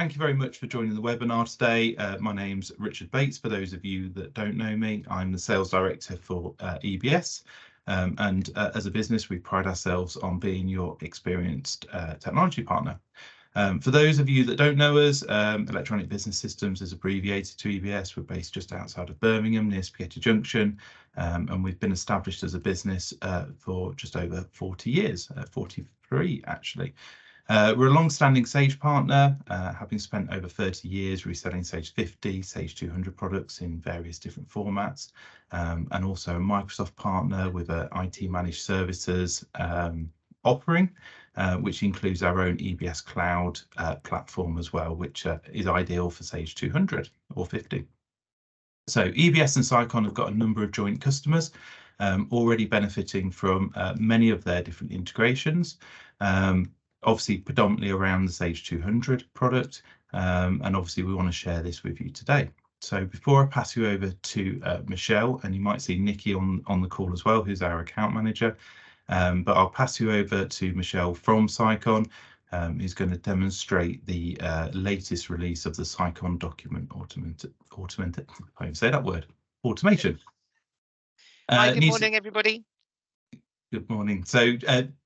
thank you very much for joining the webinar today. My name's Richard Bates. For those of you that don't know me, I'm the Sales Director for EBS. And as a business, we pride ourselves on being your experienced technology partner. For those of you that don't know us, Electronic Business Systems is abbreviated to EBS. We're based just outside of Birmingham, near Spaghetti Junction, and we've been established as a business for just over 40 years, 43 actually. We're a long-standing Sage partner, having spent over 30 years reselling Sage 50, Sage 200 products in various different formats, and also a Microsoft partner with an IT managed services offering, which includes our own EBS Cloud platform as well, which is ideal for Sage 200 or 50. So EBS and Sicon have got a number of joint customers, already benefiting from many of their different integrations. Obviously predominantly around the Sage 200 product, and obviously we want to share this with you today. So before I pass you over to Michelle, and you might see Nikki on the call as well, who's our account manager, but I'll pass you over to Michelle from Sicon, who's going to demonstrate the latest release of the Sicon Document Automation. I can say that word, automation. Hi, good morning, everybody. Good morning. So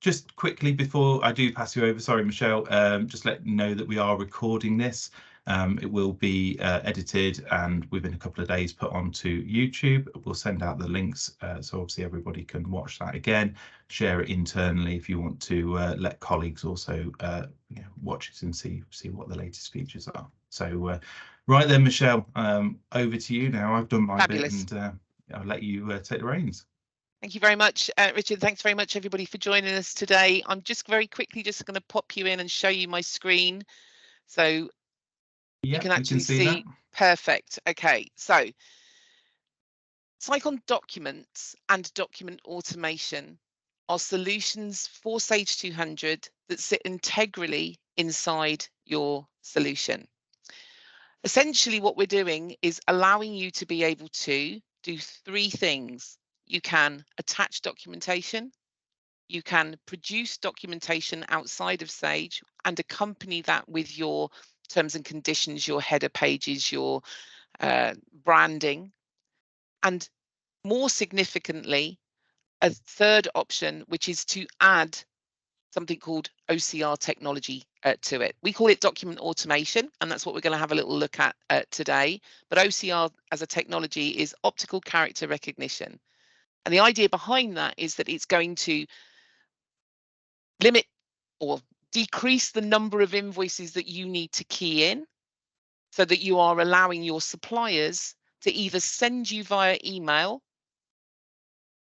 just quickly before I do pass you over, sorry, Michelle, just let you know that we are recording this. It will be edited and within a couple of days put onto YouTube. We'll send out the links, so obviously everybody can watch that again, share it internally if you want to let colleagues also watch it and see what the latest features are. So right then, Michelle, over to you now. I've done my Fabulous. bit and I'll let you take the reins. Thank you very much, Richard. Thanks very much, everybody, for joining us today. I'm just very quickly just going to pop you in and show you my screen, so you can actually see. Perfect. Okay, so Sicon Documents and Document Automation are solutions for Sage 200 that sit integrally inside your solution. Essentially, what we're doing is allowing you to be able to do three things. You can attach documentation, you can produce documentation outside of Sage and accompany that with your terms and conditions, your header pages, your branding, and more significantly, a third option, which is to add something called OCR technology to it. We call it document automation, and that's what we're going to have a little look at today. But OCR as a technology is optical character recognition. And the idea behind that is that it's going to limit or decrease the number of invoices that you need to key in, so that you are allowing your suppliers to either send you via email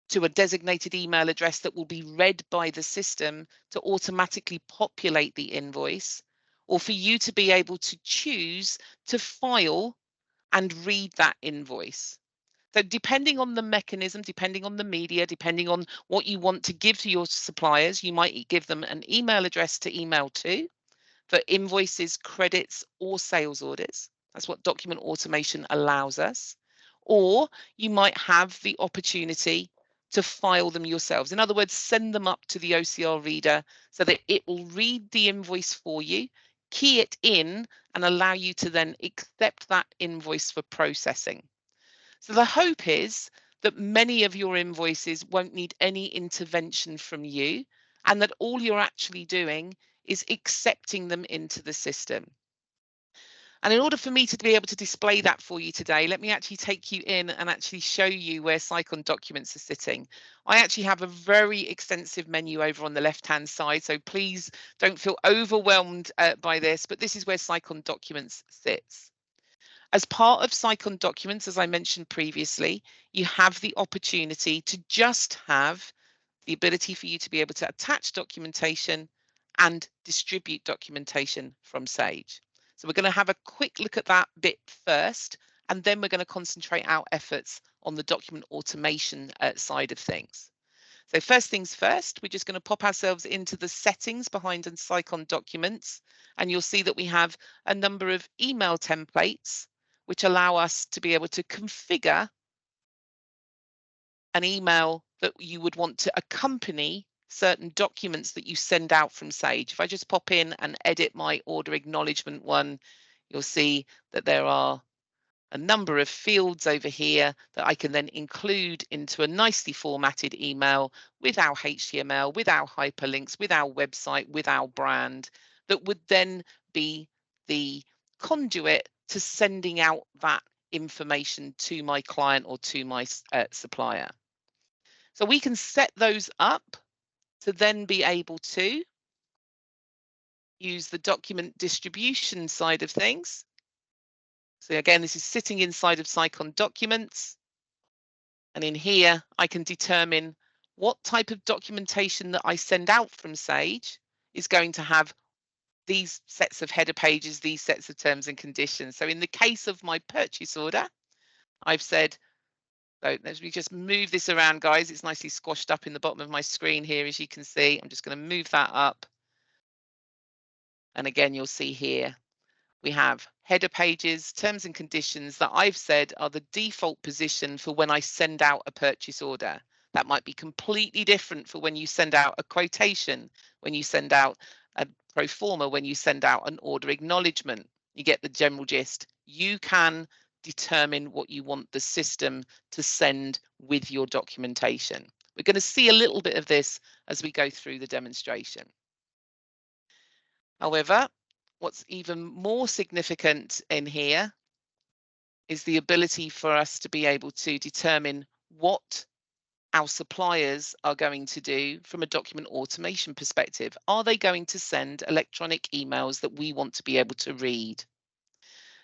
to a designated email address that will be read by the system to automatically populate the invoice, or for you to be able to choose to file and read that invoice. So depending on the mechanism, depending on the media, depending on what you want to give to your suppliers, you might give them an email address to email to for invoices, credits, or sales orders. That's what document automation allows us. Or you might have the opportunity to file them yourselves. In other words, send them up to the OCR reader so that it will read the invoice for you, key it in, and allow you to then accept that invoice for processing. So the hope is that many of your invoices won't need any intervention from you, and that all you're actually doing is accepting them into the system. And in order for me to be able to display that for you today, let me actually take you in and actually show you where Sicon Documents are sitting. I actually have a very extensive menu over on the left-hand side, so please don't feel overwhelmed by this, but this is where Sicon Documents sits. As part of Sicon Documents, as I mentioned previously, you have the opportunity to just have the ability for you to be able to attach documentation and distribute documentation from Sage. So we're going to have a quick look at that bit first, and then we're going to concentrate our efforts on the document automation side of things. So first things first, we're just going to pop ourselves into the settings behind Sicon Documents, and you'll see that we have a number of email templates which allow us to be able to configure an email that you would want to accompany certain documents that you send out from Sage. If I just pop in and edit my order acknowledgement one, you'll see that there are a number of fields over here that I can then include into a nicely formatted email with our HTML, with our hyperlinks, with our website, with our brand, that would then be the conduit to sending out that information to my client or to my supplier. So we can set those up to then be able to use the document distribution side of things. So again, this is sitting inside of Sicon Documents. And in here, I can determine what type of documentation that I send out from Sage is going to have these sets of header pages, these sets of terms and conditions. So in the case of my purchase order, I've said, so let me just move this around, guys. It's nicely squashed up in the bottom of my screen here, as you can see. I'm just going to move that up. And again, you'll see here, we have header pages, terms and conditions that I've said are the default position for when I send out a purchase order. That might be completely different for when you send out a quotation, when you send out a pro forma, when you send out an order acknowledgement. You get the general gist. You can determine what you want the system to send with your documentation. We're going to see a little bit of this as we go through the demonstration. However, what's even more significant in here is the ability for us to be able to determine what our suppliers are going to do from a document automation perspective. Are they going to send electronic emails that we want to be able to read?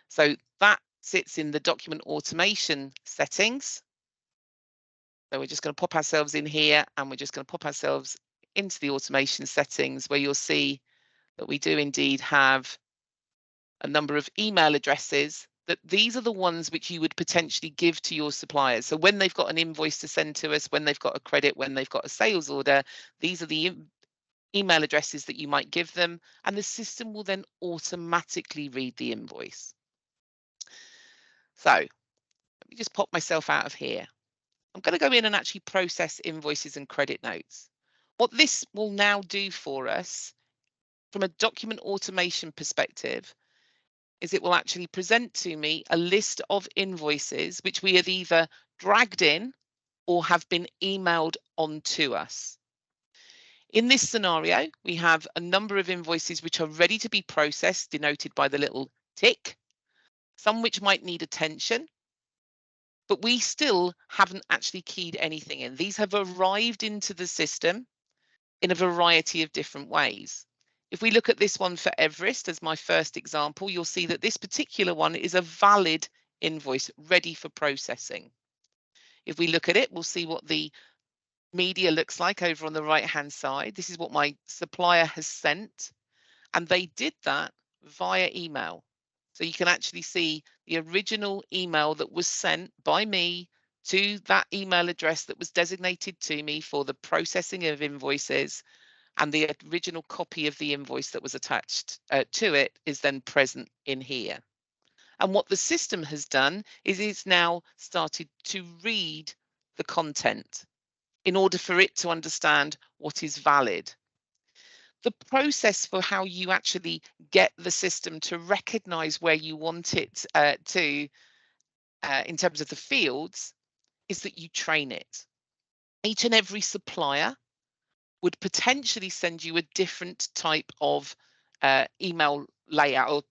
So that sits in the document automation settings. So we're just going to pop ourselves in here and we're just going to pop ourselves into the automation settings, where you'll see that we do indeed have a number of email addresses, that these are the ones which you would potentially give to your suppliers. So when they've got an invoice to send to us, when they've got a credit, when they've got a sales order, these are the email addresses that you might give them, and the system will then automatically read the invoice. So let me just pop myself out of here. I'm going to go in and actually process invoices and credit notes. What this will now do for us from a document automation perspective is it will actually present to me a list of invoices which we have either dragged in or have been emailed on to us. In this scenario, we have a number of invoices which are ready to be processed, denoted by the little tick, some which might need attention, but we still haven't actually keyed anything in. These have arrived into the system in a variety of different ways. If we look at this one for Everest as my first example, you'll see that this particular one is a valid invoice ready for processing. If we look at it, we'll see what the media looks like over on the right-hand side. This is what my supplier has sent, and they did that via email. So you can actually see the original email that was sent by me to that email address that was designated to me for the processing of invoices, and the original copy of the invoice that was attached to it is then present in here. And what the system has done is it's now started to read the content in order for it to understand what is valid. The process for how you actually get the system to recognize where you want it in terms of the fields is that you train it. Each and every supplier would potentially send you a different type of email layout or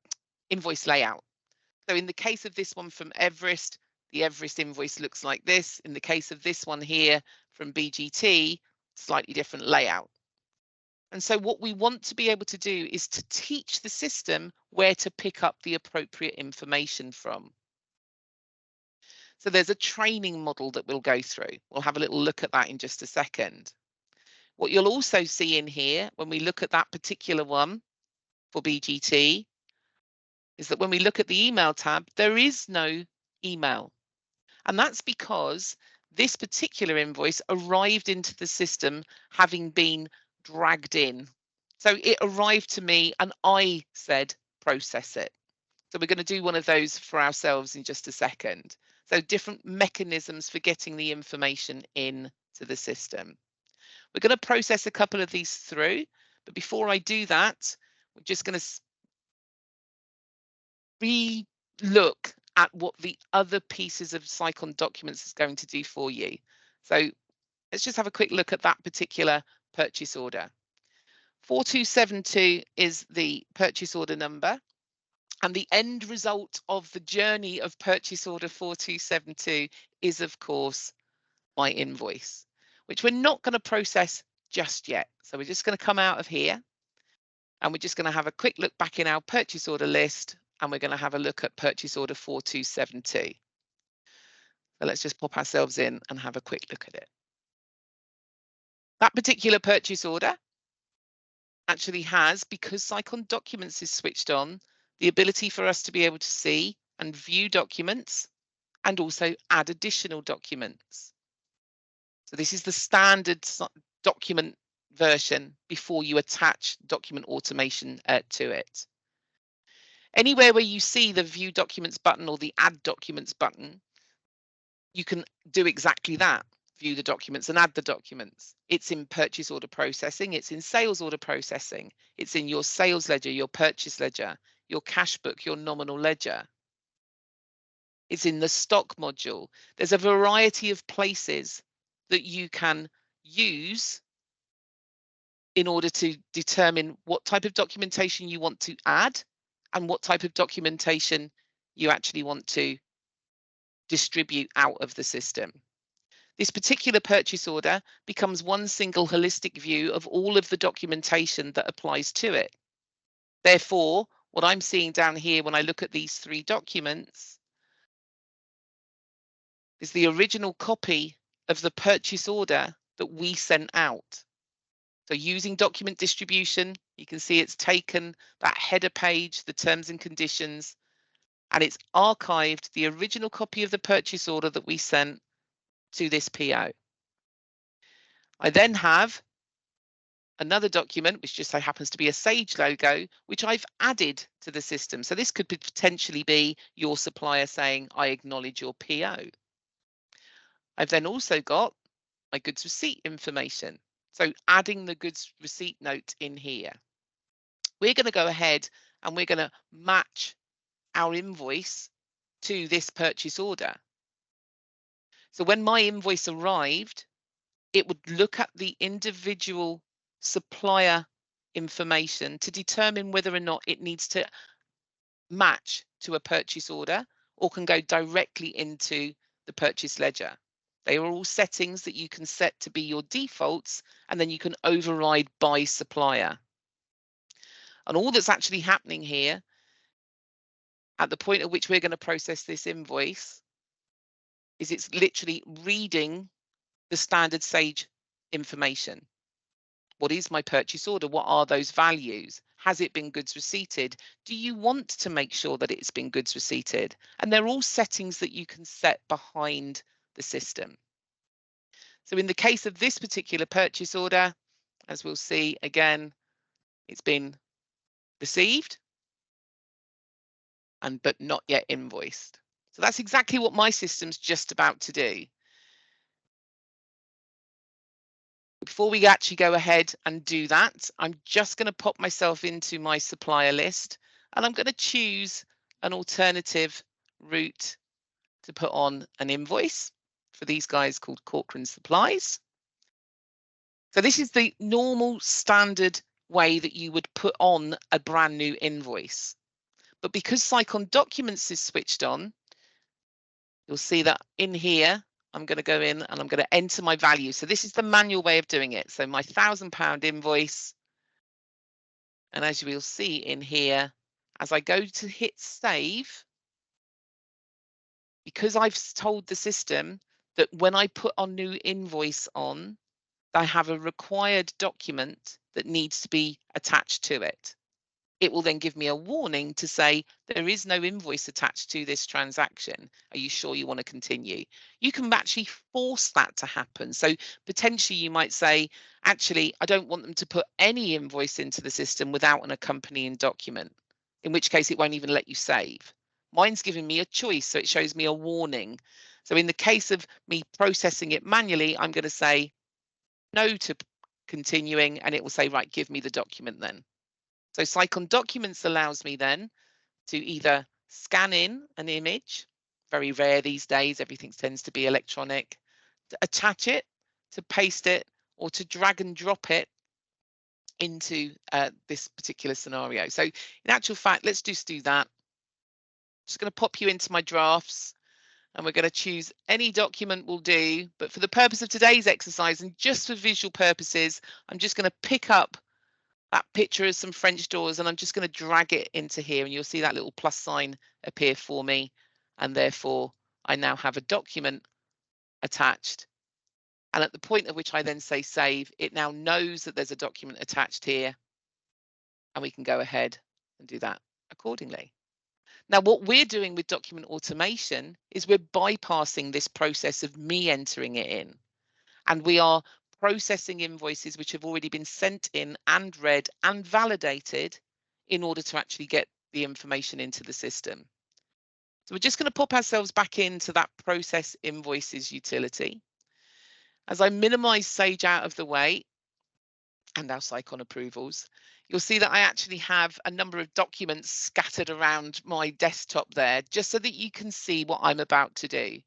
invoice layout. So in the case of this one from Everest, the Everest invoice looks like this. In the case of this one here from BGT, slightly different layout. And so what we want to be able to do is to teach the system where to pick up the appropriate information from. So there's a training model that we'll go through. We'll have a little look at that in just a second. What you'll also see in here, when we look at that particular one for BGT, is that when we look at the email tab, there is no email. And that's because this particular invoice arrived into the system having been dragged in. So it arrived to me and I said, process it. So we're going to do one of those for ourselves in just a second. So different mechanisms for getting the information in to the system. We're going to process a couple of these through, but before I do that, we're just going to re-look at what the other pieces of Sicon documents is going to do for you. So let's just have a quick look at that particular purchase order. 4272 is the purchase order number, and the end result of the journey of purchase order 4272 is, of course, my invoice, which we're not going to process just yet. So we're just going to come out of here, and we're just going to have a quick look back in our purchase order list, and we're going to have a look at purchase order 4272. So let's just pop ourselves in and have a quick look at it. That particular purchase order actually has, because Sicon Documents is switched on, the ability for us to be able to see and view documents and also add additional documents. So this is the standard document version before you attach document automation to it. Anywhere where you see the view documents button or the add documents button, you can do exactly that. View the documents and add the documents. It's in purchase order processing, it's in sales order processing, it's in your sales ledger, your purchase ledger, your cash book, your nominal ledger. It's in the stock module. There's a variety of places that you can use in order to determine what type of documentation you want to add and what type of documentation you actually want to distribute out of the system. This particular purchase order becomes one single holistic view of all of the documentation that applies to it. Therefore, what I'm seeing down here when I look at these three documents is the original copy of the purchase order that we sent out. So using document distribution, you can see it's taken that header page, the terms and conditions, and it's archived the original copy of the purchase order that we sent to this PO. I then have another document, which just so happens to be a Sage logo, which I've added to the system. So this could potentially be your supplier saying, I acknowledge your PO. I've then also got my goods receipt information. So adding the goods receipt note in here. We're going to go ahead and we're going to match our invoice to this purchase order. So when my invoice arrived, it would look at the individual supplier information to determine whether or not it needs to match to a purchase order or can go directly into the purchase ledger. They are all settings that you can set to be your defaults, and then you can override by supplier. And all that's actually happening here at the point at which we're going to process this invoice is it's literally reading the standard Sage information. What is my purchase order? What are those values? Has it been goods receipted? Do you want to make sure that it's been goods receipted? And they're all settings that you can set behind the system. So in the case of this particular purchase order, as we'll see again, it's been received but not yet invoiced. So that's exactly what my system's just about to do. Before we actually go ahead and do that, I'm just going to pop myself into my supplier list, and I'm going to choose an alternative route to put on an invoice for these guys called Corcoran Supplies. So this is the normal standard way that you would put on a brand new invoice. But because Sicon Documents is switched on, you'll see that in here, I'm going to go in and I'm going to enter my value. So this is the manual way of doing it. So my £1,000 invoice. And as you will see in here, as I go to hit save, because I've told the system that when I put a new invoice on, I have a required document that needs to be attached to it. It will then give me a warning to say there is no invoice attached to this transaction. Are you sure you want to continue? You can actually force that to happen. So potentially you might say, actually, I don't want them to put any invoice into the system without an accompanying document, in which case it won't even let you save. Mine's giving me a choice, so it shows me a warning. So in the case of me processing it manually, I'm going to say no to continuing, and it will say, right, give me the document then. So Sicon Documents allows me then to either scan in an image, very rare these days, everything tends to be electronic, to attach it, to paste it, or to drag and drop it into this particular scenario. So in actual fact, let's just do that. Just going to pop you into my drafts, and we're going to choose any document will do. But for the purpose of today's exercise and just for visual purposes, I'm just going to pick up that picture of some French doors, and I'm just going to drag it into here, and you'll see that little plus sign appear for me, and therefore I now have a document attached. And at the point at which I then say save, it now knows that there's a document attached here, and we can go ahead and do that accordingly. Now, what we're doing with document automation is we're bypassing this process of me entering it in, and we are processing invoices which have already been sent in and read and validated in order to actually get the information into the system. So we're just going to pop ourselves back into that process invoices utility. As I minimize Sage out of the way and our Sicon approvals, you'll see that I actually have a number of documents scattered around my desktop there, just so that you can see what I'm about to do.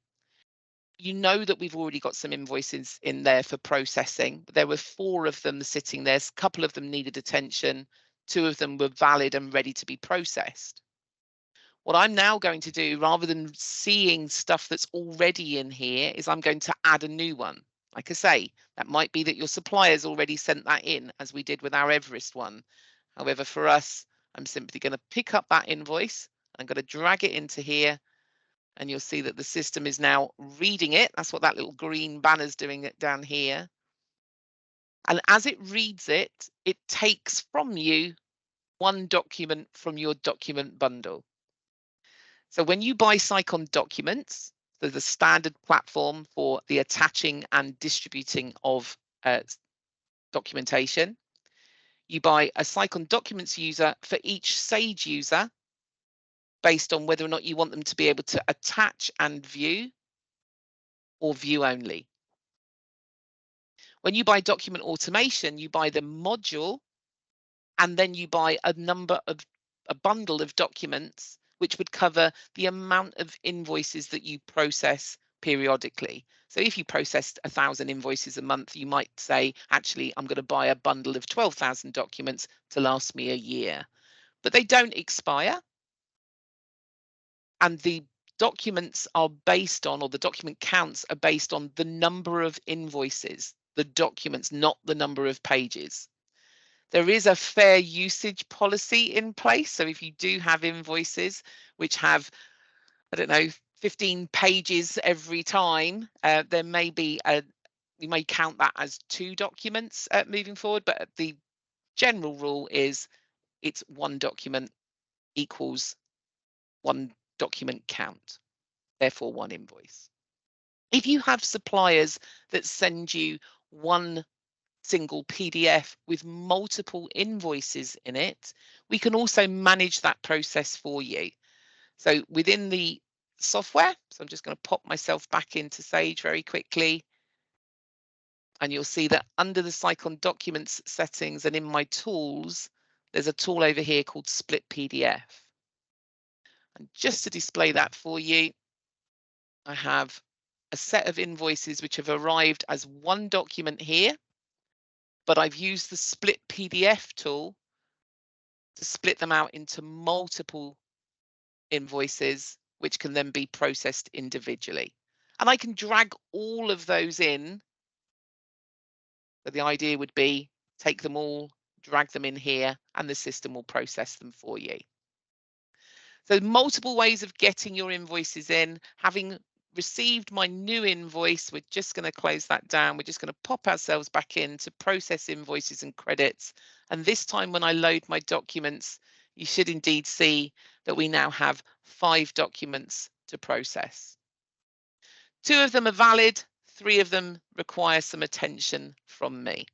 You know that we've already got some invoices in there for processing. There were 4 of them sitting there. A couple of them needed attention. 2 of them were valid and ready to be processed. What I'm now going to do, rather than seeing stuff that's already in here, is I'm going to add a new one. Like I say, that might be that your supplier's already sent that in, as we did with our Everest one. However, for us, I'm simply going to pick up that invoice. I'm going to drag it into here, and you'll see that the system is now reading it. That's what that little green banner's doing it down here. And as it reads it, it takes from you one document from your document bundle. So when you buy Sicon Documents, so the standard platform for the attaching and distributing of documentation, you buy a Sicon Documents user for each Sage user, based on whether or not you want them to be able to attach and view, or view only. When you buy document automation, you buy the module, and then you buy a bundle of documents which would cover the amount of invoices that you process periodically. So if you processed 1,000 invoices a month, you might say, actually, I'm going to buy a bundle of 12,000 documents to last me a year. But they don't expire. And the documents are based on, or the document counts are based on the number of invoices, the documents, not the number of pages. There is a fair usage policy in place. So if you do have invoices which have, I don't know, 15 pages every time, there may be you may count that as 2 documents moving forward, but the general rule is it's 1 document equals 1 document count, therefore 1 invoice. If you have suppliers that send you 1 single PDF with multiple invoices in it, we can also manage that process for you. So within the software, so I'm just going to pop myself back into Sage very quickly, and you'll see that under the Sicon Documents settings and in my tools, there's a tool over here called Split PDF. And just to display that for you, I have a set of invoices which have arrived as 1 document here, but I've used the Split PDF tool to split them out into multiple invoices, which can then be processed individually. And I can drag all of those in. So the idea would be take them all, drag them in here, and the system will process them for you. So multiple ways of getting your invoices in. Having received my new invoice, we're just going to close that down. We're just going to pop ourselves back in to process invoices and credits. And this time when I load my documents, you should indeed see that we now have 5 documents to process. 2 of them are valid, 3 of them require some attention from me.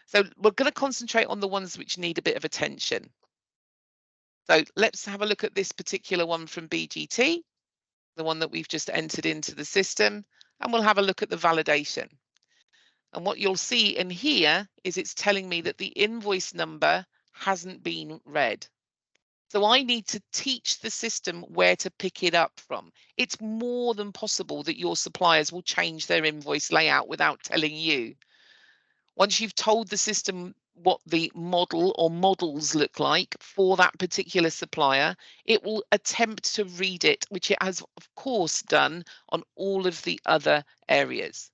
So we're going to concentrate on the ones which need a bit of attention. So let's have a look at this particular one from BGT, the one that we've just entered into the system, and we'll have a look at the validation. And what you'll see in here is it's telling me that the invoice number hasn't been read. So I need to teach the system where to pick it up from. It's more than possible that your suppliers will change their invoice layout without telling you. Once you've told the system what the model or models look like for that particular supplier, it will attempt to read it, which it has, of course, done on all of the other areas.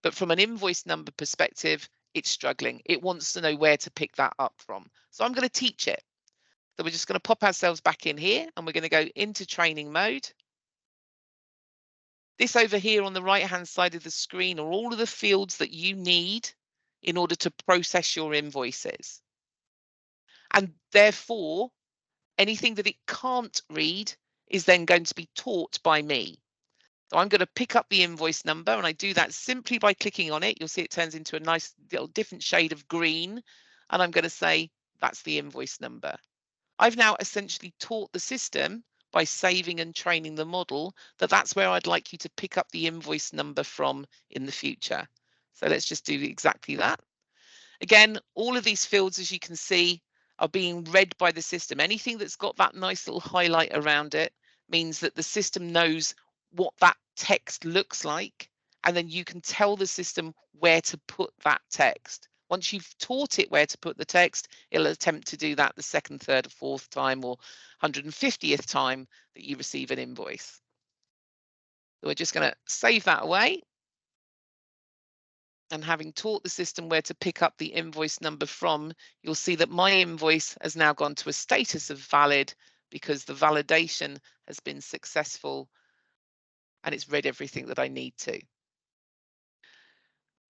But from an invoice number perspective, it's struggling. It wants to know where to pick that up from. So I'm going to teach it. So we're just going to pop ourselves back in here and we're going to go into training mode. This over here on the right-hand side of the screen are all of the fields that you need in order to process your invoices. And therefore, anything that it can't read is then going to be taught by me. So I'm going to pick up the invoice number, and I do that simply by clicking on it. You'll see it turns into a nice little different shade of green. And I'm going to say, that's the invoice number. I've now essentially taught the system by saving and training the model that that's where I'd like you to pick up the invoice number from in the future. So let's just do exactly that. Again, all of these fields, as you can see, are being read by the system. Anything that's got that nice little highlight around it means that the system knows what that text looks like, and then you can tell the system where to put that text. Once you've taught it where to put the text, it'll attempt to do that the second, third, or fourth time, or 150th time that you receive an invoice. So we're just going to save that away. And having taught the system where to pick up the invoice number from, you'll see that my invoice has now gone to a status of valid because the validation has been successful and it's read everything that I need to.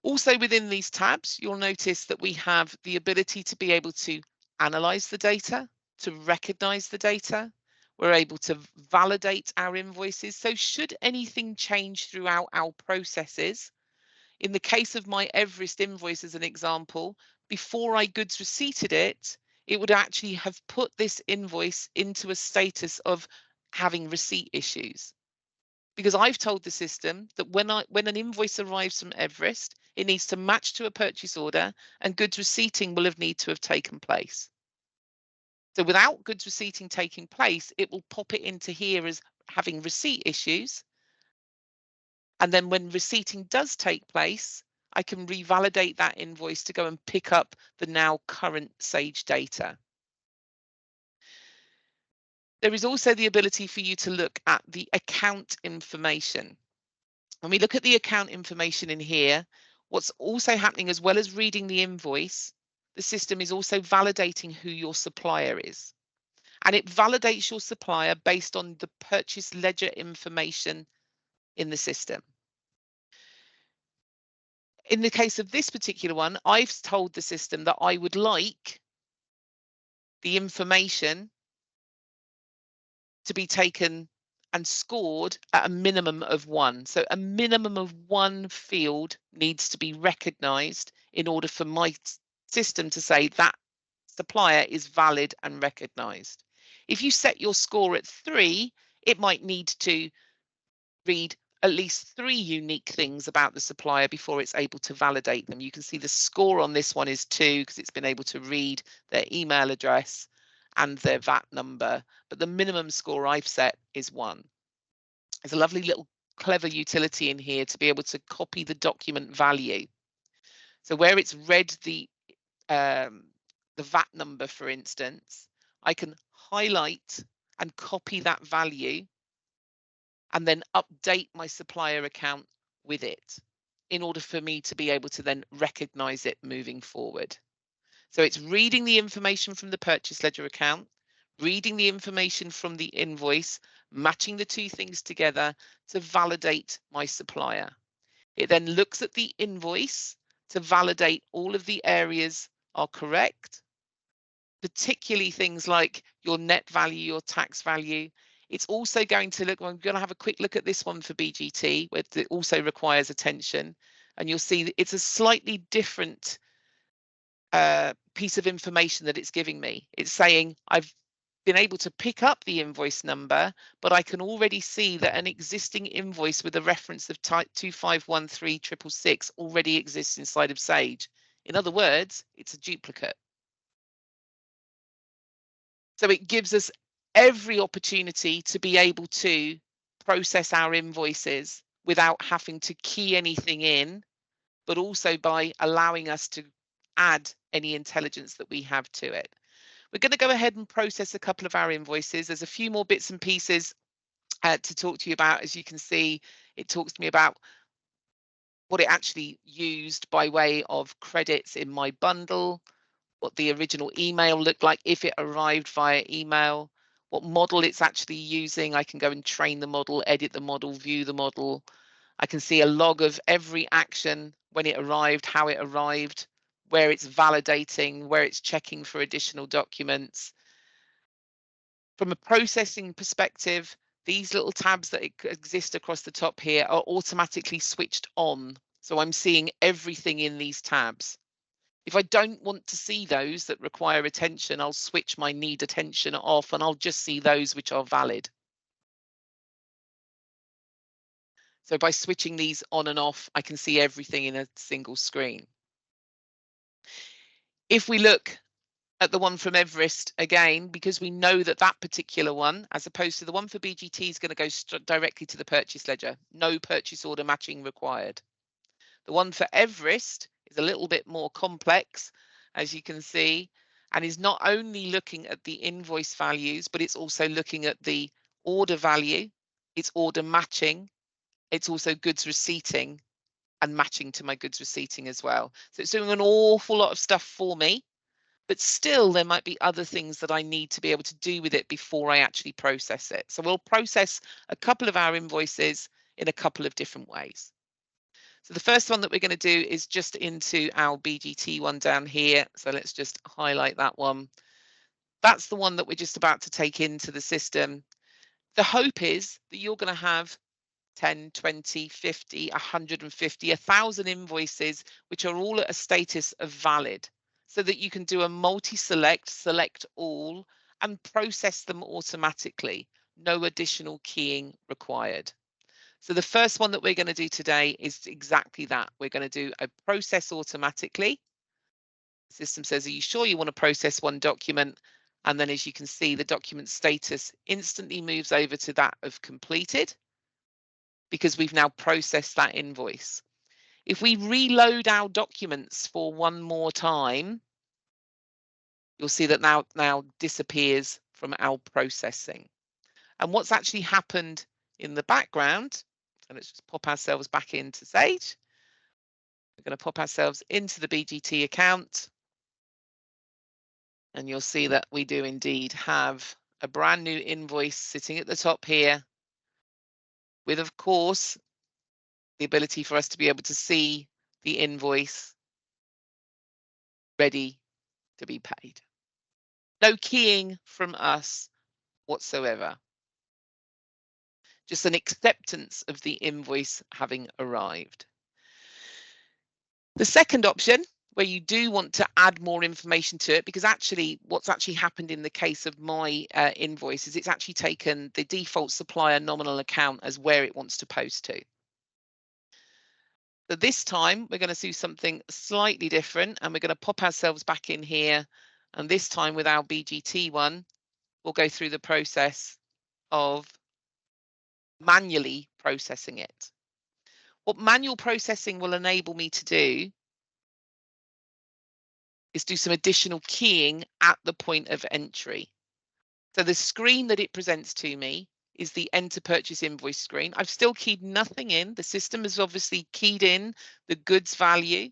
Also within these tabs, you'll notice that we have the ability to be able to analyze the data, to recognize the data. We're able to validate our invoices. So should anything change throughout our processes, in the case of my Everest invoice, as an example, before I goods receipted it, it would actually have put this invoice into a status of having receipt issues. Because I've told the system that when an invoice arrives from Everest, it needs to match to a purchase order and goods receipting will need to have taken place. So without goods receipting taking place, it will pop it into here as having receipt issues. And then when receipting does take place, I can revalidate that invoice to go and pick up the now current Sage data. There is also the ability for you to look at the account information. When we look at the account information in here, what's also happening, as well as reading the invoice, the system is also validating who your supplier is. And it validates your supplier based on the purchase ledger information in the system. In the case of this particular one, I've told the system that I would like the information to be taken and scored at a minimum of 1. So a minimum of 1 field needs to be recognised in order for my system to say that supplier is valid and recognised. If you set your score at 3, it might need to read at least 3 unique things about the supplier before it's able to validate them. You can see the score on this one is 2 because it's been able to read their email address and their VAT number, but the minimum score I've set is 1. There's a lovely little clever utility in here to be able to copy the document value. So where it's read the VAT number, for instance, I can highlight and copy that value and then update my supplier account with it in order for me to be able to then recognize it moving forward. So it's reading the information from the purchase ledger account, reading the information from the invoice, matching the 2 things together to validate my supplier. It then looks at the invoice to validate all of the areas are correct, particularly things like your net value, your tax value. It's also going to look, I'm going to have a quick look at this one for BGT, where it also requires attention. And you'll see that it's a slightly different piece of information that it's giving me. It's saying I've been able to pick up the invoice number, but I can already see that an existing invoice with a reference of type 2513666 already exists inside of Sage. In other words, it's a duplicate. So it gives us every opportunity to be able to process our invoices without having to key anything in, but also by allowing us to add any intelligence that we have to it. We're going to go ahead and process a couple of our invoices. There's a few more bits and pieces to talk to you about. As you can see, it talks to me about what it actually used by way of credits in my bundle, what the original email looked like if it arrived via email, what model it's actually using. I can go and train the model, edit the model, view the model. I can see a log of every action, when it arrived, how it arrived, where it's validating, where it's checking for additional documents. From a processing perspective, these little tabs that exist across the top here are automatically switched on. So I'm seeing everything in these tabs. If I don't want to see those that require attention, I'll switch my need attention off and I'll just see those which are valid. So by switching these on and off, I can see everything in a single screen. If we look at the one from Everest again, because we know that that particular one, as opposed to the one for BGT, is going to go directly to the purchase ledger. No purchase order matching required. The one for Everest is a little bit more complex, as you can see, and is not only looking at the invoice values, but it's also looking at the order value, it's order matching, it's also goods receipting and matching to my goods receipting as well. So it's doing an awful lot of stuff for me, but still there might be other things that I need to be able to do with it before I actually process it. So we'll process a couple of our invoices in a couple of different ways. So the first one that we're going to do is just into our BGT one down here. So let's just highlight that one. That's the one that we're just about to take into the system. The hope is that you're going to have 10, 20, 50, 150, 1,000 invoices, which are all at a status of valid, so that you can do a multi-select, select all, and process them automatically. No additional keying required. So the first one that we're going to do today is exactly that. We're going to do a process automatically. The system says, are you sure you want to process one document? And then as you can see, the document status instantly moves over to that of completed, because we've now processed that invoice. If we reload our documents for one more time, you'll see that now disappears from our processing. And what's actually happened in the background, and let's just pop ourselves back into Sage. We're going to pop ourselves into the BGT account. And you'll see that we do indeed have a brand new invoice sitting at the top here, with, of course, the ability for us to be able to see the invoice ready to be paid. No keying from us whatsoever. Just an acceptance of the invoice having arrived. The second option, where you do want to add more information to it, because actually what's actually happened in the case of my invoice is it's actually taken the default supplier nominal account as where it wants to post to. So this time we're going to do something slightly different, and we're going to pop ourselves back in here, and this time with our BGT one, we'll go through the process of manually processing it. What manual processing will enable me to do is do some additional keying at the point of entry. So the screen that it presents to me is the enter purchase invoice screen. I've still keyed nothing in. The system has obviously keyed in the goods value.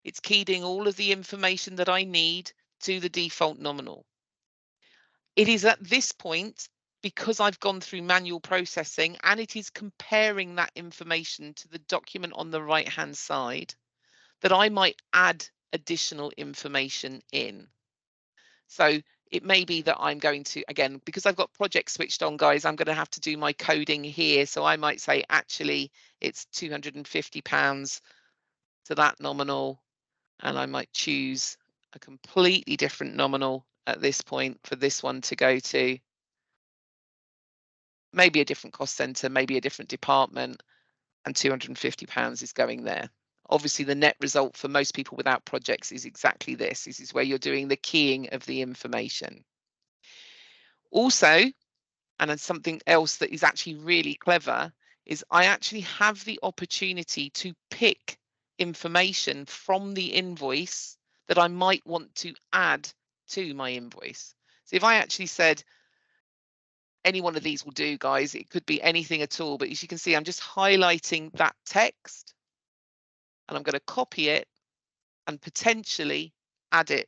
It's keyed in all of the information that I need to the default nominal. It is at this point, because I've gone through manual processing and it is comparing that information to the document on the right hand side, that I might add additional information in. So it may be that I'm going to, again, because I've got project switched on, guys, I'm going to have to do my coding here. So I might say, actually, it's £250 to that nominal, and I might choose a completely different nominal at this point for this one to go to. Maybe a different cost centre, maybe a different department, and £250 is going there. Obviously, the net result for most people without projects is exactly this. This is where you're doing the keying of the information. Also, and then something else that is actually really clever, is I actually have the opportunity to pick information from the invoice that I might want to add to my invoice. So if I actually said, any one of these will do, guys, it could be anything at all, but as you can see, I'm just highlighting that text and I'm going to copy it and potentially add it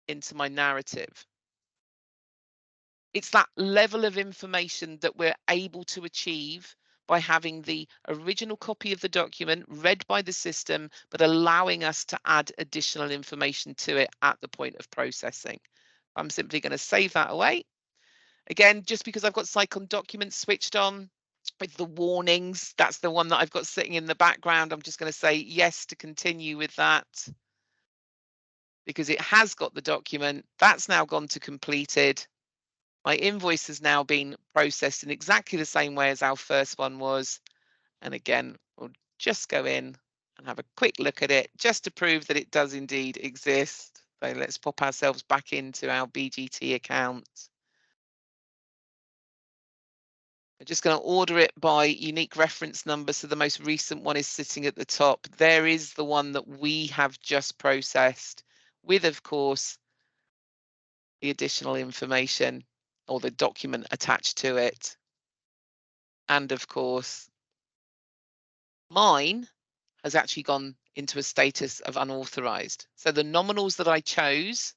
into my narrative. It's that level of information that we're able to achieve by having the original copy of the document read by the system, but allowing us to add additional information to it at the point of processing. I'm simply going to save that away. Again, just because I've got Sicon Documents switched on with the warnings, that's the one that I've got sitting in the background. I'm just going to say yes to continue with that, because it has got the document. That's now gone to completed. My invoice has now been processed in exactly the same way as our first one was. And again, we'll just go in and have a quick look at it just to prove that it does indeed exist. So let's pop ourselves back into our BGT account. I'm just going to order it by unique reference number. So the most recent one is sitting at the top. There is the one that we have just processed with, of course, the additional information or the document attached to it. And of course, mine has actually gone into a status of unauthorized. So the nominals that I chose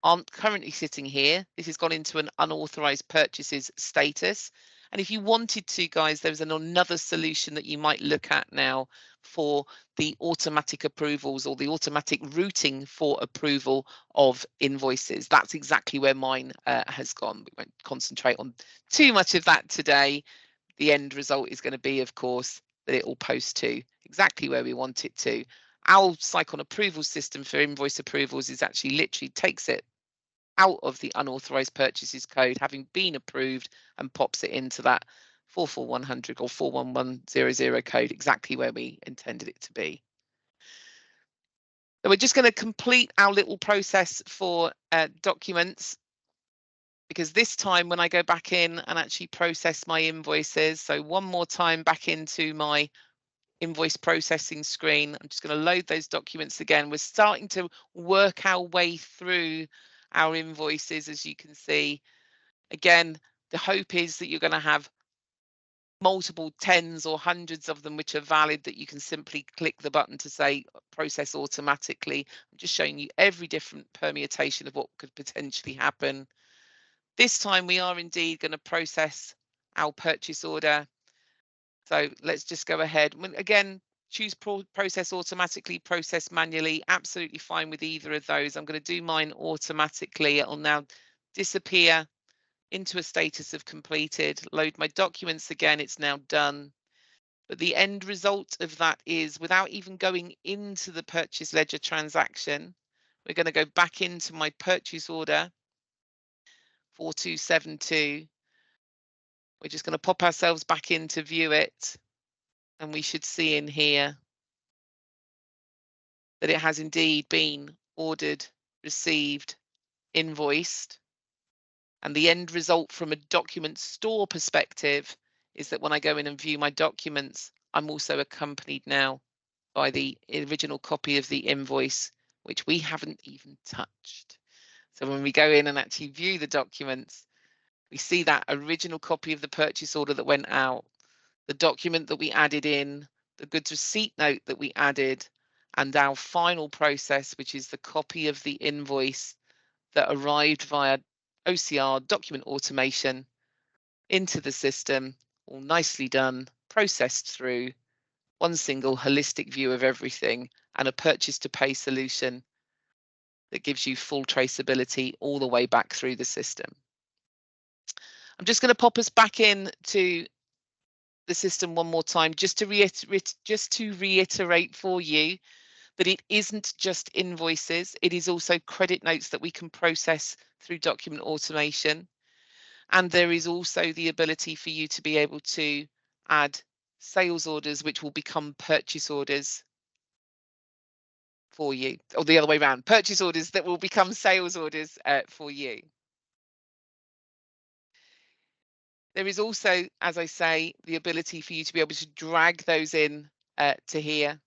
aren't currently sitting here. This has gone into an unauthorized purchases status. And if you wanted to, guys, there's another solution that you might look at now for the automatic approvals or the automatic routing for approval of invoices. That's exactly where mine has gone. We won't concentrate on too much of that today. The end result is going to be, of course, that it will post to exactly where we want it to. Our Sicon approval system for invoice approvals is actually literally takes it out of the unauthorized purchases code, having been approved, and pops it into that 44100 or 41100 code, exactly where we intended it to be. So we're just going to complete our little process for documents, because this time when I go back in and actually process my invoices, so one more time back into my invoice processing screen, I'm just going to load those documents again. We're starting to work our way through our invoices, as you can see. Again, the hope is that you're going to have multiple tens or hundreds of them which are valid, that you can simply click the button to say process automatically. I'm just showing you every different permutation of what could potentially happen. This time we are indeed going to process our purchase order. So let's just go ahead. Again, choose process automatically, process manually, absolutely fine with either of those. I'm going to do mine automatically. It'll now disappear into a status of completed, load my documents again, it's now done. But the end result of that is, without even going into the purchase ledger transaction, we're going to go back into my purchase order 4272. We're just going to pop ourselves back in to view it, and we should see in here that it has indeed been ordered, received, invoiced. And the end result from a document store perspective is that when I go in and view my documents, I'm also accompanied now by the original copy of the invoice, which we haven't even touched. So when we go in and actually view the documents, we see that original copy of the purchase order that went out, the document that we added in, the goods receipt note that we added, and our final process, which is the copy of the invoice that arrived via OCR document automation into the system, all nicely done, processed through, one single holistic view of everything, and a purchase to pay solution that gives you full traceability all the way back through the system. I'm just going to pop us back in to the system one more time, just to reiterate for you that it isn't just invoices, it is also credit notes that we can process through document automation. And there is also the ability for you to be able to add sales orders, which will become purchase orders for you, or the other way around, purchase orders that will become sales orders for you. There is also, as I say, the ability for you to be able to drag those in to here,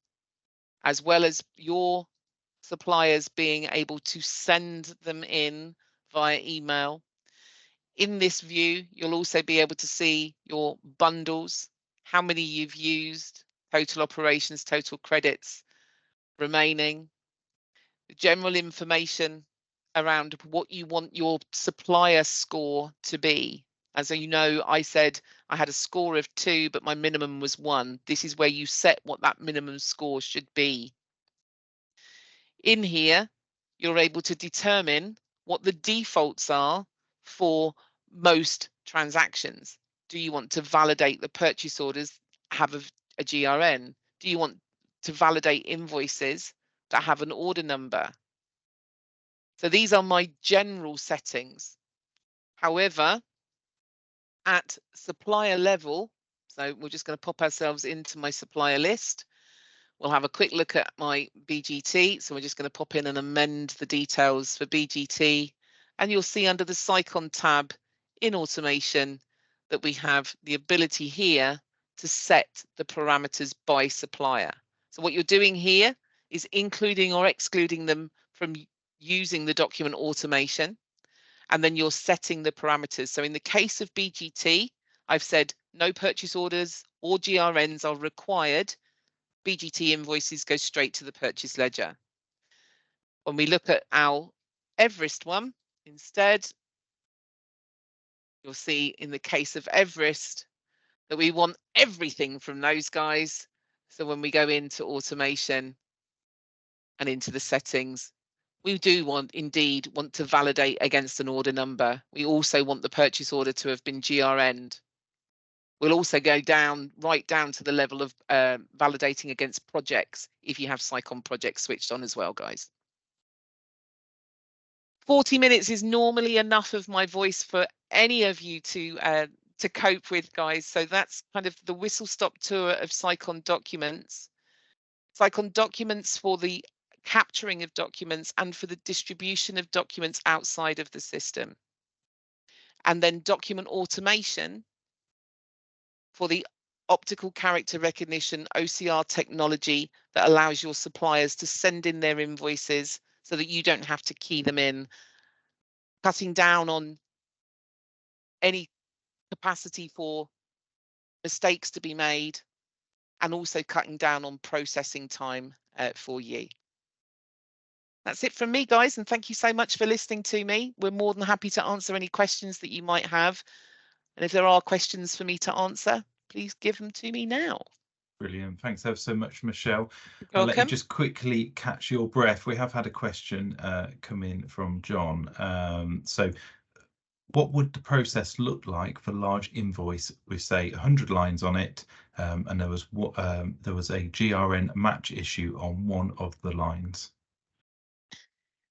as well as your suppliers being able to send them in via email. In this view, you'll also be able to see your bundles, how many you've used, total operations, total credits remaining, general information around what you want your supplier score to be. As you know, I said I had a score of 2, but my minimum was 1. This is where you set what that minimum score should be. In here, you're able to determine what the defaults are for most transactions. Do you want to validate the purchase orders have a GRN? Do you want to validate invoices that have an order number? So these are my general settings. However, at supplier level, so we're just going to pop ourselves into my supplier list. We'll have a quick look at my BGT. So we're just going to pop in and amend the details for BGT. And you'll see under the Sicon tab in automation that we have the ability here to set the parameters by supplier. So what you're doing here is including or excluding them from using the document automation, and then you're setting the parameters. So in the case of BGT, I've said no purchase orders or GRNs are required. BGT invoices go straight to the purchase ledger. When we look at our Everest one, instead, you'll see in the case of Everest that we want everything from those guys. So when we go into automation and into the settings, we do indeed want to validate against an order number. We also want the purchase order to have been GRN'd. We'll also go right down to the level of validating against projects if you have Sicon projects switched on as well, guys. 40 minutes is normally enough of my voice for any of you to cope with, guys. So that's kind of the whistle-stop tour of Sicon Documents. Sicon Documents for the capturing of documents and for the distribution of documents outside of the system. And then document automation for the optical character recognition OCR technology that allows your suppliers to send in their invoices so that you don't have to key them in, cutting down on any capacity for mistakes to be made, and also cutting down on processing time for you. That's it from me, guys, and thank you so much for listening to me. We're more than happy to answer any questions that you might have. And if there are questions for me to answer, please give them to me now. Brilliant. Thanks ever so much, Michelle. You're I'll let you welcome. just quickly catch your breath. We have had a question come in from John. So what would the process look like for large invoice with, say, 100 lines on it, and there was a GRN match issue on one of the lines?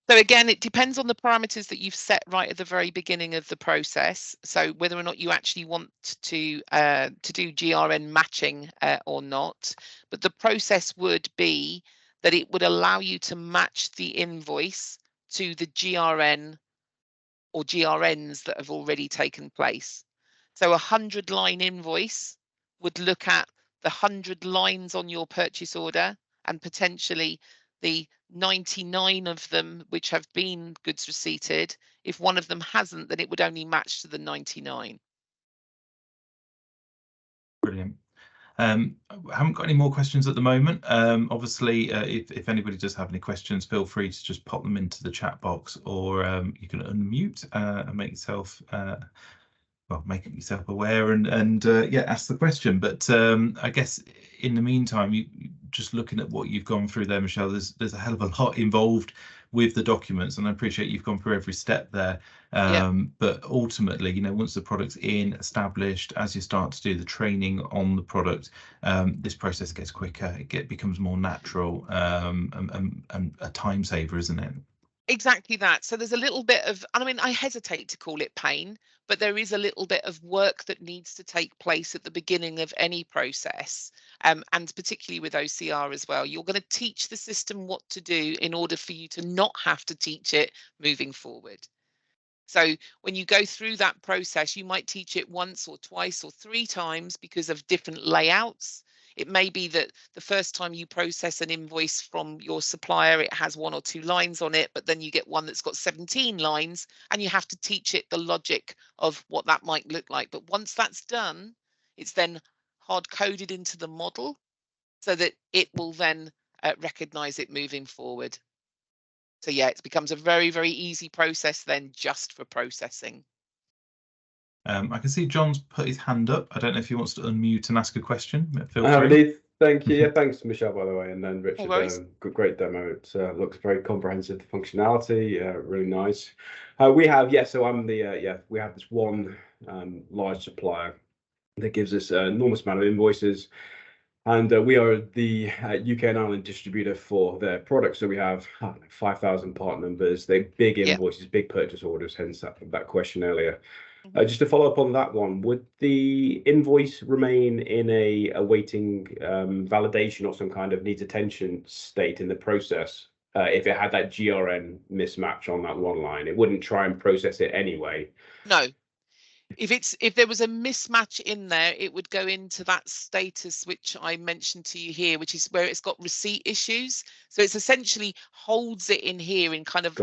So again, it depends on the parameters that you've set right at the very beginning of the process. So whether or not you actually want to do GRN matching or not. But the process would be that it would allow you to match the invoice to the GRN or GRNs that have already taken place. So a 100-line invoice would look at the 100 lines on your purchase order and potentially the 99 of them which have been goods receipted. If one of them hasn't, then it would only match to the 99. Brilliant. I haven't got any more questions at the moment. Obviously, if anybody does have any questions, feel free to just pop them into the chat box, or you can unmute and make yourself make yourself aware and yeah, ask the question. But I guess in the meantime, you just looking at what you've gone through there, Michelle, there's a hell of a lot involved with the documents, and I appreciate you've gone through every step there. But ultimately, you know, once the product's in, established, as you start to do the training on the product, this process gets quicker. It becomes more natural, and a time saver, isn't it? Exactly that. So there's a little bit of, and I mean, I hesitate to call it pain, but there is a little bit of work that needs to take place at the beginning of any process, and particularly with OCR as well. You're going to teach the system what to do in order for you to not have to teach it moving forward. So when you go through that process, you might teach it once or twice or 3 times because of different layouts. It may be that the first time you process an invoice from your supplier, it has 1 or 2 lines on it, but then you get one that's got 17 lines and you have to teach it the logic of what that might look like. But once that's done, it's then hard coded into the model so that it will then recognize it moving forward. So yeah, it becomes a very, very easy process then just for processing. I can see John's put his hand up. I don't know if he wants to unmute and ask a question. Feel free. Indeed. Thank you. Yeah, thanks, Michelle, by the way, and then Richard. Great demo. It looks very comprehensive. The functionality, really nice. We have, so I'm the we have this one large supplier that gives us an enormous amount of invoices. And we are the UK and Ireland distributor for their products. So we have 5,000 part numbers. They're big invoices, big purchase orders, hence that question earlier. Just to follow up on that one, would the invoice remain in a awaiting validation or some kind of needs attention state in the process if it had that GRN mismatch on that one line? It wouldn't try and process it anyway. No. If there was a mismatch in there, it would go into that status which I mentioned to you here, which is where it's got receipt issues. So it's essentially holds it in here in kind of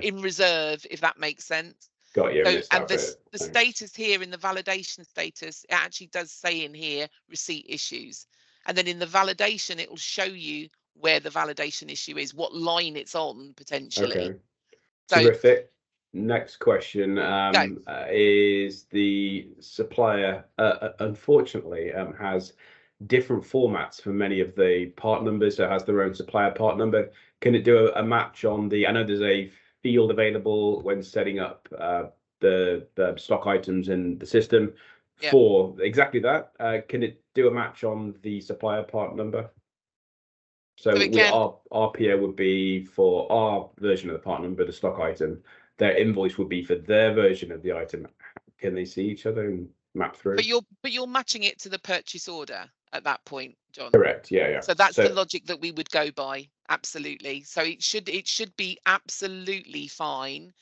in reserve, if that makes sense. Got you. So, and the status here in the validation status, it actually does say in here receipt issues. And then in the validation, it will show you where the validation issue is, what line it's on potentially. Okay. Terrific. Next question is the supplier, unfortunately, has different formats for many of the part numbers, so it has their own supplier part number. Can it do a match on the, I know there's a field available when setting up the stock items in the system for exactly that. Can it do a match on the supplier part number? So again, our PO would be for our version of the part number, the stock item. Their invoice would be for their version of the item. Can they see each other and map through? But you're matching it to the purchase order at that point, John. Correct. Yeah. So that's the logic that we would go by. Absolutely. So it should be absolutely fine.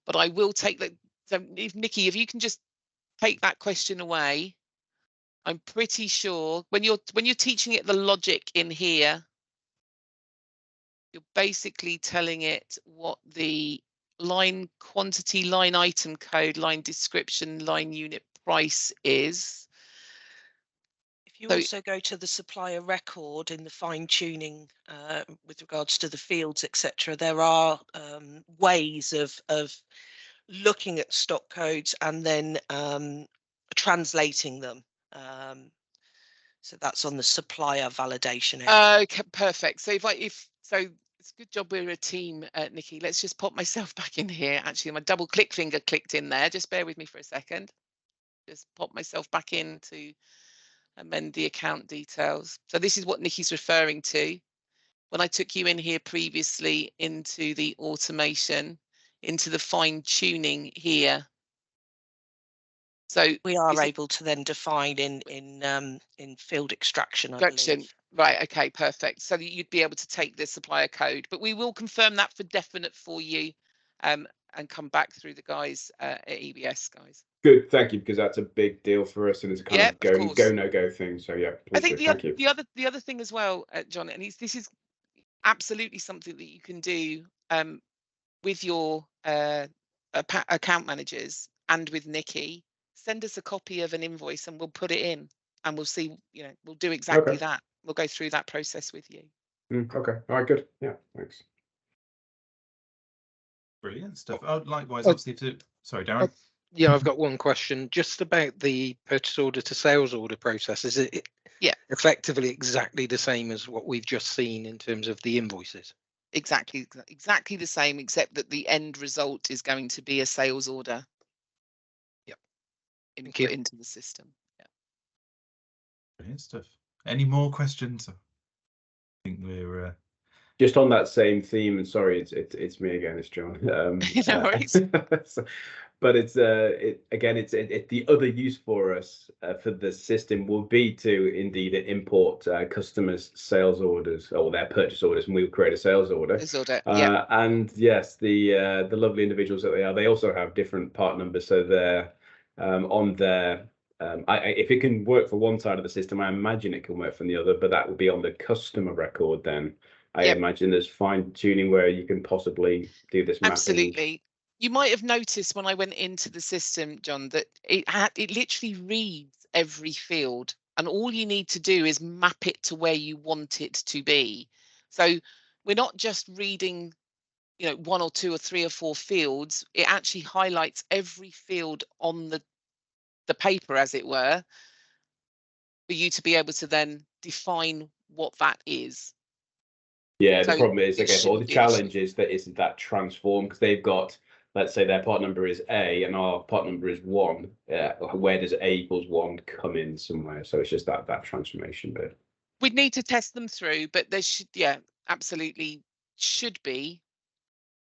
But I will take that. So if Nikki, if you can just take that question away, I'm pretty sure when you're teaching it the logic in here, you're basically telling it what the line quantity, line item code, line description, line unit price is. If you also go to the supplier record in the fine tuning with regards to the fields, etc., there are ways of looking at stock codes and then translating them. So that's on the supplier validation area. Okay, perfect. So it's a good job we're a team, Nikki. Let's just pop myself back in here. Actually, my double click finger clicked in there. Just bear with me for a second. Just pop myself back in to amend the account details. So this is what Nikki's referring to. When I took you in here previously into the automation, into the fine tuning here. So we are able to then define in field extraction. Right, okay, perfect. So you'd be able to take the supplier code, but we will confirm that for definite for you and come back through the guys at EBS, guys. Good, thank you, because that's a big deal for us and it's a kind of go no go thing. So yeah, I think the other thing as well, John, and this is absolutely something that you can do with your account managers and with Nikki. Send us a copy of an invoice and we'll put it in and we'll see, we'll do exactly that. We'll go through that process with you. Okay. All right, good. Yeah, thanks. Brilliant stuff. Likewise, obviously, sorry, Darren. Yeah, I've got one question just about the purchase order to sales order process. Is it effectively exactly the same as what we've just seen in terms of the invoices? exactly the same, except that the end result is going to be a sales order. Yep. Input into the system. Yeah. Brilliant stuff. Any more questions? I think we're just on that same theme, and sorry, it's me again, it's John. No worries. But it's the other use for us for the system will be to indeed import customers' sales orders or their purchase orders, and we will create a sales order. Yeah. And yes, the lovely individuals that they are, they also have different part numbers, so they're on their. If it can work for one side of the system, I imagine it can work from the other, but that would be on the customer record then. I imagine there's fine tuning where you can possibly do this mapping. Absolutely. You might have noticed when I went into the system, John, that it literally reads every field, and all you need to do is map it to where you want it to be. So we're not just reading, you know, 1 or 2 or 3 or 4 fields. It actually highlights every field on the paper, as it were, for you to be able to then define what that is. Yeah, the problem is, I guess, all the challenge is that isn't that transform, because they've got, let's say their part number is A and our part number is 1. Where does A equals 1 come in somewhere? So it's just that transformation bit. We'd need to test them through, but there should, absolutely should be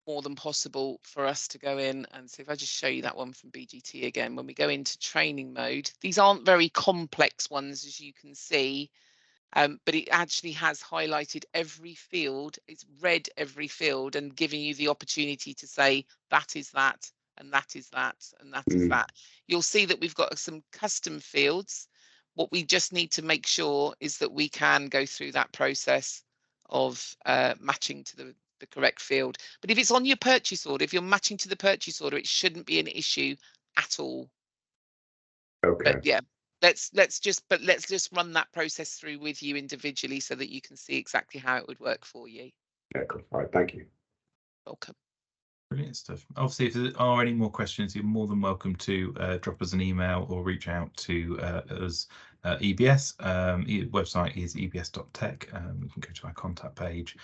more than possible for us to go in. And so if I just show you that one from BGT again, when we go into training mode, these aren't very complex ones, as you can see. But it actually has highlighted every field, it's read every field and giving you the opportunity to say that is that, and that is that, and that is that. You'll see that we've got some custom fields. What we just need to make sure is that we can go through that process of matching to the correct field. But if it's on your purchase order, if you're matching to the purchase order, it shouldn't be an issue at all. Okay. But yeah. Let's just run that process through with you individually so that you can see exactly how it would work for you. Yeah, cool. All right, thank you. Welcome. Brilliant stuff. Obviously, if there are any more questions, you're more than welcome to drop us an email or reach out to us. EBS website is ebs.tech. You can go to our contact page,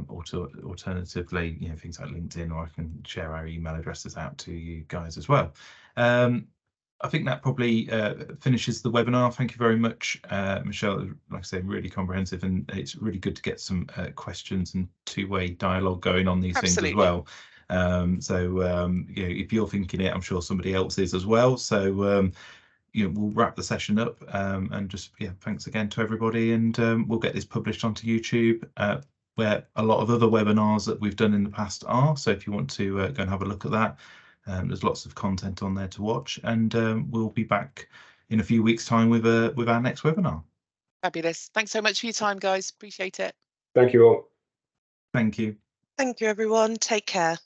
or alternatively, you know, things like LinkedIn, or I can share our email addresses out to you guys as well. I think that probably finishes the webinar. Thank you very much, Michelle. Like I say, really comprehensive, and it's really good to get some questions and two-way dialogue going on these things as well. So you know, if you're thinking it, I'm sure somebody else is as well. So you know, we'll wrap the session up, and just thanks again to everybody, and we'll get this published onto YouTube, where a lot of other webinars that we've done in the past are. So if you want to go and have a look at that. There's lots of content on there to watch, and we'll be back in a few weeks' time with our next webinar. Fabulous. Thanks so much for your time, guys. Appreciate it. Thank you all. Thank you. Thank you, everyone. Take care.